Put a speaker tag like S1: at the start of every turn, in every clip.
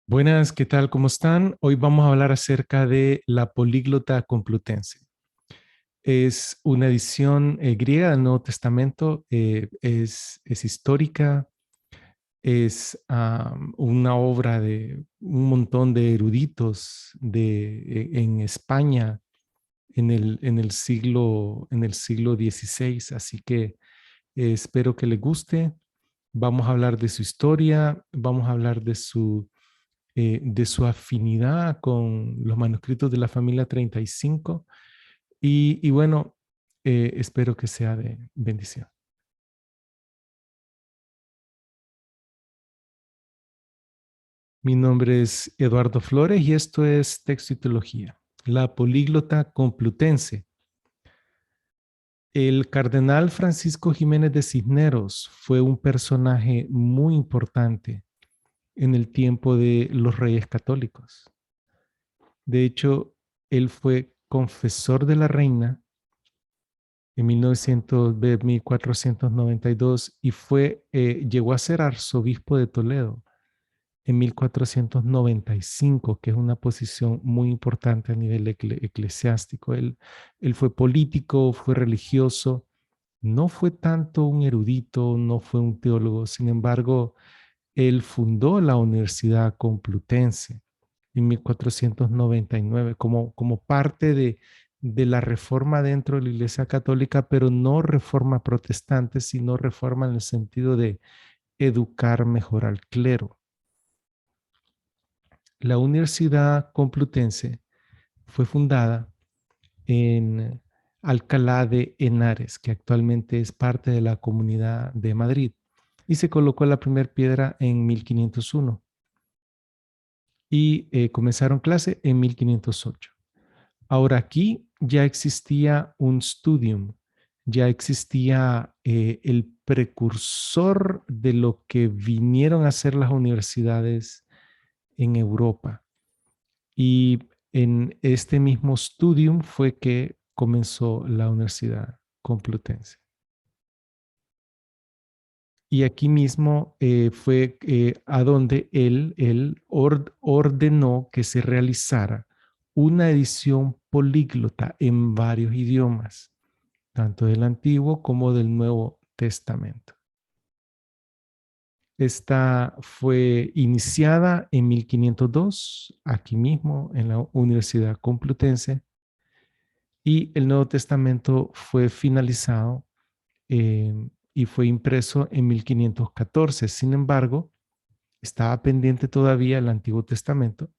S1: Buenas, ¿qué tal? ¿Cómo están? Hoy vamos a hablar acerca de la políglota complutense. Es una edición griega del Nuevo Testamento, es histórica, es una obra de un montón de eruditos en España en el siglo XVI, así que espero que les guste. Vamos a hablar de su historia, vamos a hablar de su afinidad con los manuscritos de la familia 35 y bueno, espero que sea de bendición. Mi nombre es Eduardo Flores y esto es Texto y Teología, la políglota complutense. El cardenal Francisco Jiménez de Cisneros fue un personaje muy importante en el tiempo de los reyes católicos. De hecho, él fue confesor de la reina en 1492 y llegó a ser arzobispo de Toledo en 1495, que es una posición muy importante a nivel eclesiástico. Él fue político, fue religioso, no fue tanto un erudito, no fue un teólogo, sin embargo, él fundó la Universidad Complutense en 1499 como parte de la reforma dentro de la Iglesia Católica, pero no reforma protestante, sino reforma en el sentido de educar mejor al clero. La Universidad Complutense fue fundada en Alcalá de Henares, que actualmente es parte de la Comunidad de Madrid, y se colocó la primera piedra en 1501 y comenzaron clase en 1508. Ahora aquí ya existía un studium, ya existía el precursor de lo que vinieron a ser las universidades en Europa. Y en este mismo studium fue que comenzó la Universidad Complutense. Y aquí mismo fue a donde él ordenó que se realizara una edición políglota en varios idiomas, tanto del Antiguo como del Nuevo Testamento. Esta fue iniciada en 1502, aquí mismo en la Universidad Complutense, y el Nuevo Testamento fue finalizado eh, y fue impreso en 1514. Sin embargo, estaba pendiente todavía el Antiguo Testamento,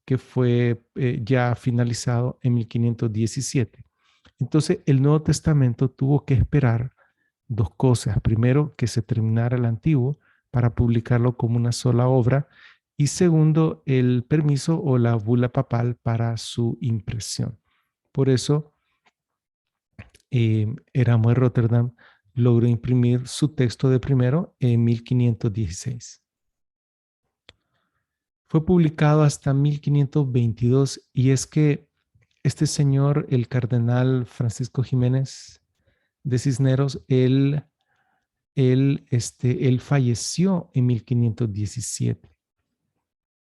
S1: que fue ya finalizado en 1517. Entonces, el Nuevo Testamento tuvo que esperar dos cosas. Primero, que se terminara el Antiguo para publicarlo como una sola obra. Y segundo, el permiso o la bula papal para su impresión. Por eso, Erasmo de Rotterdam logró imprimir su texto de primero en 1516. Fue publicado hasta 1522 y es que este señor, el cardenal Francisco Jiménez de Cisneros, él falleció en 1517.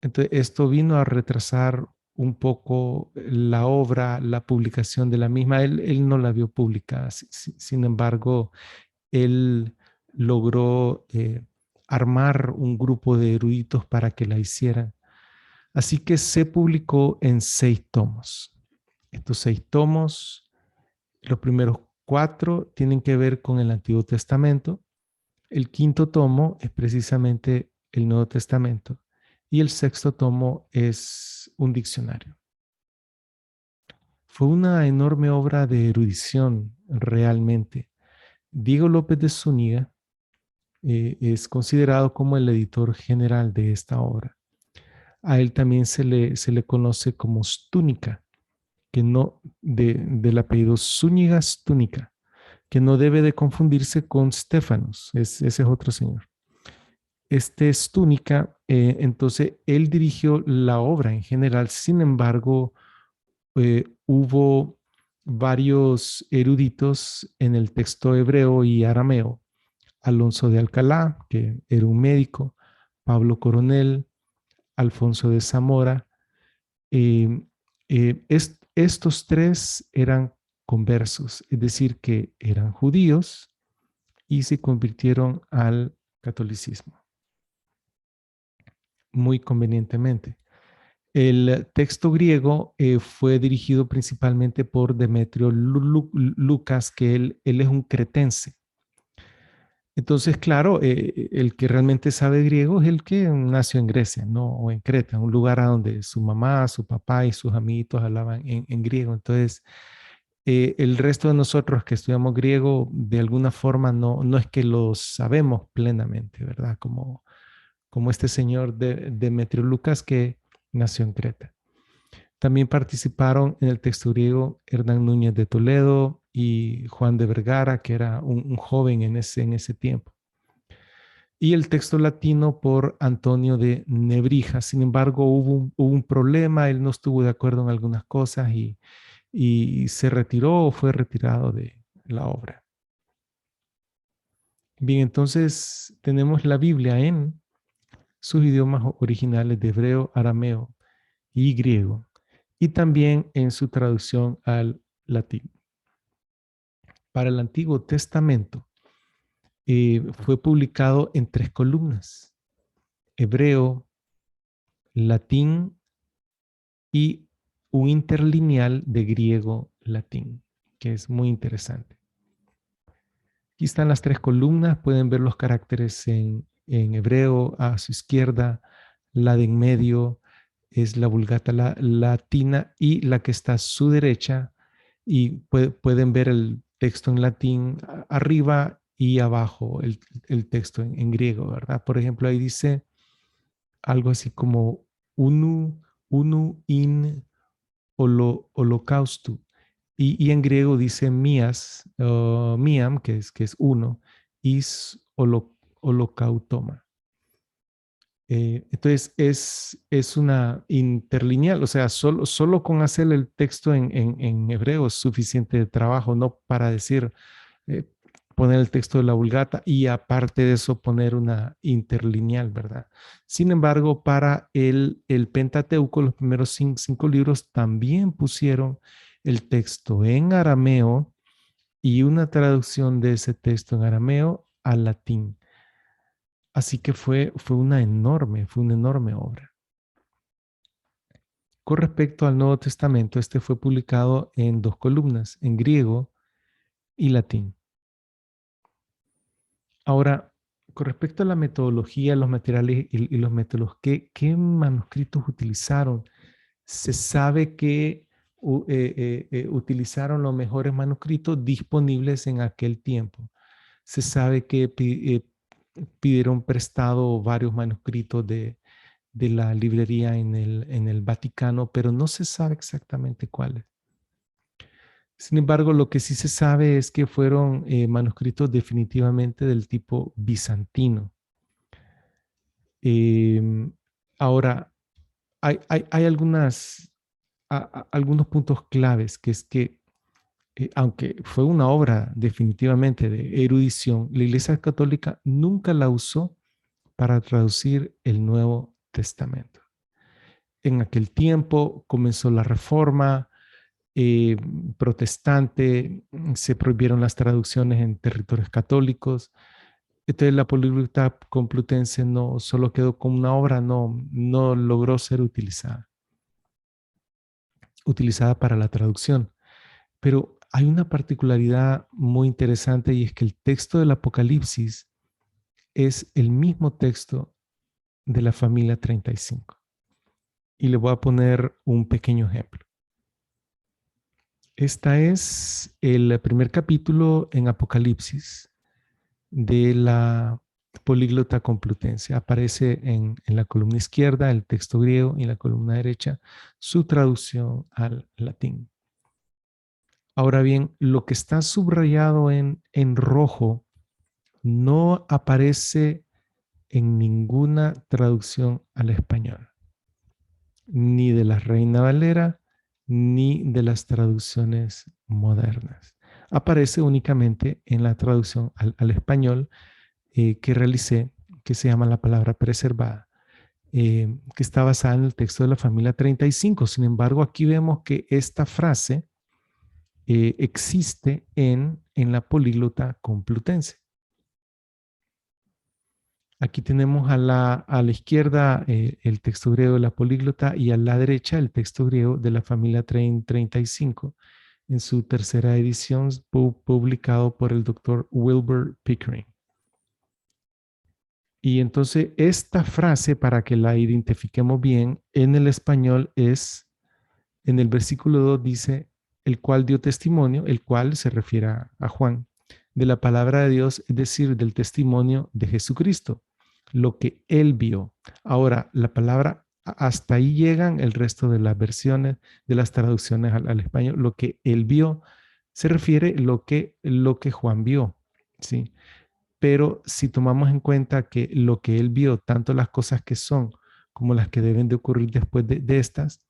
S1: Entonces, esto vino a retrasar un poco la obra, la publicación de la misma. Él no la vio publicada. Sin embargo, él logró armar un grupo de eruditos para que la hicieran. Así que se publicó en 6 tomos. Estos 6 tomos, los primeros 4 tienen que ver con el Antiguo Testamento. El quinto tomo es precisamente el Nuevo Testamento. Y el sexto tomo es un diccionario. Fue una enorme obra de erudición, realmente. Diego López de Zúñiga es considerado como el editor general de esta obra. A él también se le conoce como Stúnica, que no, del apellido Zúñiga Stúnica, que no debe de confundirse con Stefanos, ese es otro señor. Este Stúnica, entonces él dirigió la obra en general, sin embargo, hubo varios eruditos en el texto hebreo y arameo. Alonso de Alcalá, que era un médico, Pablo Coronel, Alfonso de Zamora. Eh, Estos tres eran conversos, es decir, que eran judíos y se convirtieron al catolicismo, muy convenientemente. El texto griego fue dirigido principalmente por Demetrio Lucas, que él es un cretense. Entonces, claro, el que realmente sabe griego es el que nació en Grecia, ¿no? O en Creta, un lugar a donde su mamá, su papá y sus amiguitos hablaban en griego. Entonces, el resto de nosotros que estudiamos griego, de alguna forma, no es que lo sabemos plenamente, ¿verdad? Como este señor Demetrio Lucas que nació en Creta. También participaron en el texto griego Hernán Núñez de Toledo y Juan de Vergara, que era un joven en ese tiempo. Y el texto latino por Antonio de Nebrija. Sin embargo, hubo un problema, él no estuvo de acuerdo en algunas cosas y se retiró o fue retirado de la obra. Bien, entonces tenemos la Biblia en sus idiomas originales de hebreo, arameo y griego, y también en su traducción al latín. Para el Antiguo Testamento fue publicado en 3 columnas: hebreo, latín y un interlineal de griego-latín, que es muy interesante. Aquí están las 3 columnas, pueden ver los caracteres en hebreo a su izquierda, la de en medio es la Vulgata latina y la que está a su derecha, y pueden ver el texto en latín arriba y abajo el texto en griego, ¿verdad? Por ejemplo, ahí dice algo así como unu in holocausto. Y en griego dice mías, miam, que es uno, is holocautoma. Entonces es una interlineal, o sea, solo con hacer el texto en hebreo es suficiente de trabajo, no para decir, eh, poner el texto de la Vulgata y aparte de eso poner una interlineal, ¿verdad? Sin embargo, para el Pentateuco, los primeros cinco libros también pusieron el texto en arameo y una traducción de ese texto en arameo al latín. Así que fue una enorme obra. Con respecto al Nuevo Testamento, este fue publicado en 2 columnas, en griego y latín. Ahora, con respecto a la metodología, los materiales y los métodos, ¿qué manuscritos utilizaron? Se sabe que utilizaron los mejores manuscritos disponibles en aquel tiempo. Se sabe que pidieron prestado varios manuscritos de la librería en el Vaticano, pero no se sabe exactamente cuáles. Sin embargo, lo que sí se sabe es que fueron manuscritos definitivamente del tipo bizantino. Em, Ahora, hay algunos puntos claves, que es que aunque fue una obra definitivamente de erudición, la Iglesia Católica nunca la usó para traducir el Nuevo Testamento. En aquel tiempo comenzó la Reforma eh, protestante, se prohibieron las traducciones en territorios católicos. Entonces la Poliglota Complutense no solo quedó como una obra, no logró ser utilizada para la traducción. Pero hay una particularidad muy interesante, y es que el texto del Apocalipsis es el mismo texto de la familia 35. Y le voy a poner un pequeño ejemplo. Esta es el primer capítulo en Apocalipsis de la Políglota Complutense. Aparece en la columna izquierda el texto griego y en la columna derecha su traducción al latín. Ahora bien, lo que está subrayado en rojo no aparece en ninguna traducción al español, ni de la Reina Valera, ni de las traducciones modernas. Aparece únicamente en la traducción al español que realicé, que se llama La Palabra Preservada. que está basada en el texto de la familia 35. Sin embargo, aquí vemos que esta frase existe en la políglota complutense. Aquí tenemos a la izquierda el texto griego de la políglota y a la derecha el texto griego de la familia 35 en su tercera edición publicado por el doctor Wilbur Pickering. Y entonces esta frase, para que la identifiquemos bien, en el español es, en el versículo 2 dice, el cual dio testimonio, el cual se refiere a Juan, de la palabra de Dios, es decir, del testimonio de Jesucristo, lo que él vio. Ahora, la palabra, hasta ahí llegan el resto de las versiones, de las traducciones al español, lo que él vio se refiere lo que Juan vio, ¿sí? Pero si tomamos en cuenta que lo que él vio, tanto las cosas que son como las que deben de ocurrir después de estas,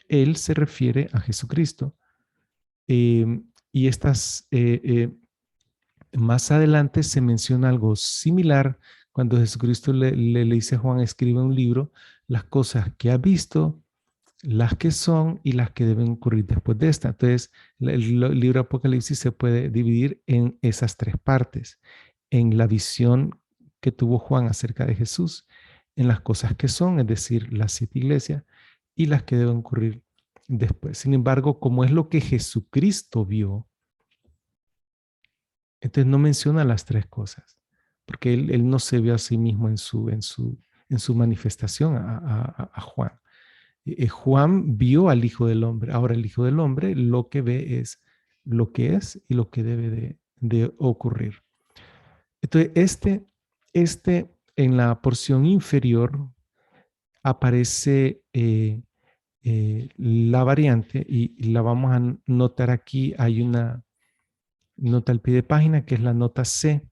S1: él se refiere a Jesucristo. Y estas, más adelante se menciona algo similar cuando Jesucristo le dice a Juan, escribe un libro, las cosas que ha visto, las que son y las que deben ocurrir después de esta. Entonces, el libro Apocalipsis se puede dividir en esas tres partes, en la visión que tuvo Juan acerca de Jesús, en las cosas que son, es decir, las siete iglesias, y las que deben ocurrir después. Sin embargo, como es lo que Jesucristo vio, entonces no menciona las tres cosas, porque él no se ve a sí mismo en su manifestación a Juan. Juan vio al Hijo del Hombre. Ahora el Hijo del Hombre lo que ve es lo que es y lo que debe de ocurrir. Entonces, este en la porción inferior aparece la variante y la vamos a notar aquí. Hay una nota al pie de página que es la nota C.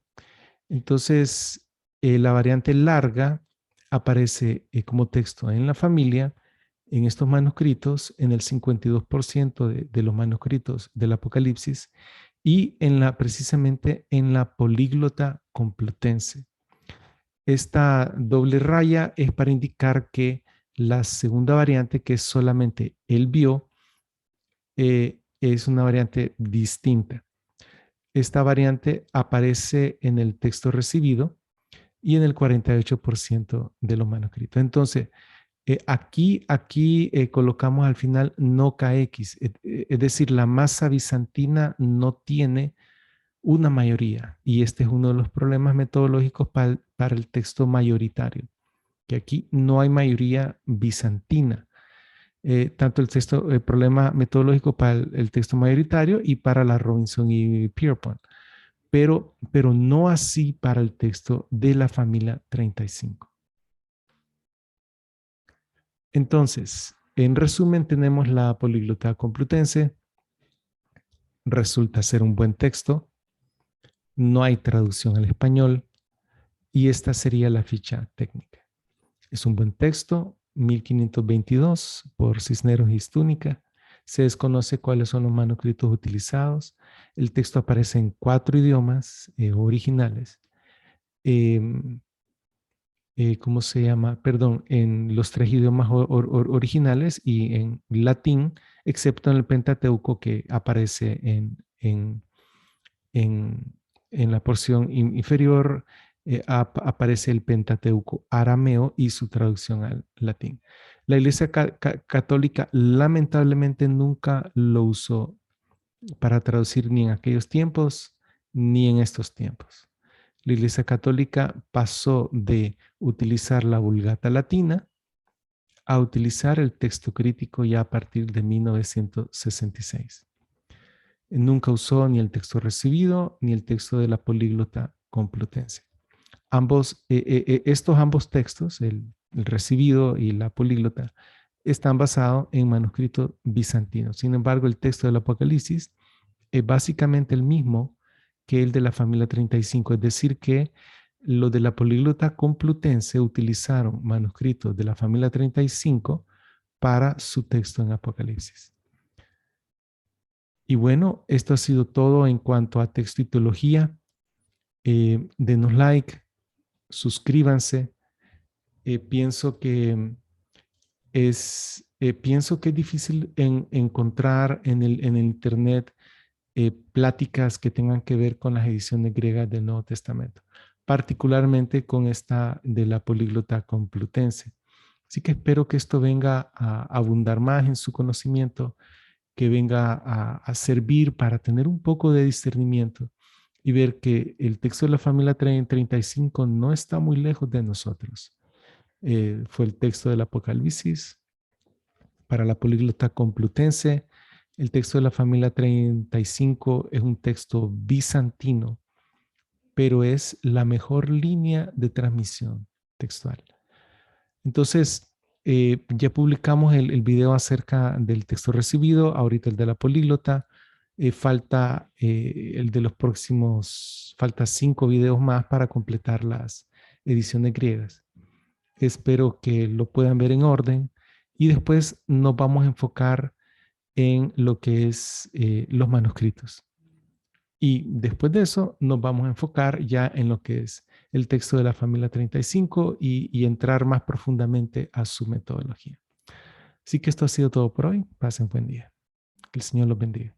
S1: Entonces, la variante larga aparece como texto en la familia, en estos manuscritos, en el 52% de los manuscritos del Apocalipsis y precisamente en la políglota complutense. Esta doble raya es para indicar que la segunda variante, que es solamente el vio, es una variante distinta. Esta variante aparece en el texto recibido y en el 48% de los manuscritos. Entonces, aquí colocamos al final no KX, es decir, la masa bizantina no tiene una mayoría y este es uno de los problemas metodológicos para el texto mayoritario, que aquí no hay mayoría bizantina. Tanto el problema metodológico para el texto mayoritario y para la Robinson y Pierpont, pero no así para el texto de la familia 35. Entonces, en resumen, tenemos la políglota complutense. Resulta ser un buen texto. No hay traducción al español. Y esta sería la ficha técnica. Es un buen texto, 1522 por Cisneros y Stúnica. Se desconoce cuáles son los manuscritos utilizados. El texto aparece en 4 idiomas originales. ¿Cómo se llama? Perdón, en los 3 idiomas originales y en latín, excepto en el Pentateuco que aparece en, en la porción inferior, aparece el Pentateuco arameo y su traducción al latín. La Iglesia Católica lamentablemente nunca lo usó para traducir ni en aquellos tiempos ni en estos tiempos. La Iglesia Católica pasó de utilizar la Vulgata Latina a utilizar el texto crítico ya a partir de 1966. Nunca usó ni el texto recibido ni el texto de la políglota complutense. Estos ambos textos, el recibido y la políglota, están basados en manuscritos bizantinos. Sin embargo, el texto del Apocalipsis es básicamente el mismo que el de la familia 35, es decir, que los de la políglota complutense utilizaron manuscritos de la familia 35 para su texto en Apocalipsis. Y bueno, esto ha sido todo en cuanto a texto y teología. Denos like, suscríbanse pienso que pienso que es difícil encontrar en el Internet pláticas que tengan que ver con las ediciones griegas del Nuevo Testamento, particularmente con esta de la políglota complutense. Así que espero que esto venga a abundar más en su conocimiento, que venga a servir para tener un poco de discernimiento y ver que el texto de la familia 35 no está muy lejos de nosotros. Fue el texto del Apocalipsis para la políglota complutense. El texto de la familia 35 es un texto bizantino, pero es la mejor línea de transmisión textual. Entonces, ya publicamos el video acerca del texto recibido, ahorita el de la políglota. Falta el de los próximos, falta 5 videos más para completar las ediciones griegas. Espero que lo puedan ver en orden y después nos vamos a enfocar en lo que es los manuscritos. Y después de eso nos vamos a enfocar ya en lo que es el texto de la familia 35 y entrar más profundamente a su metodología. Así que esto ha sido todo por hoy. Pasen buen día. Que el Señor los bendiga.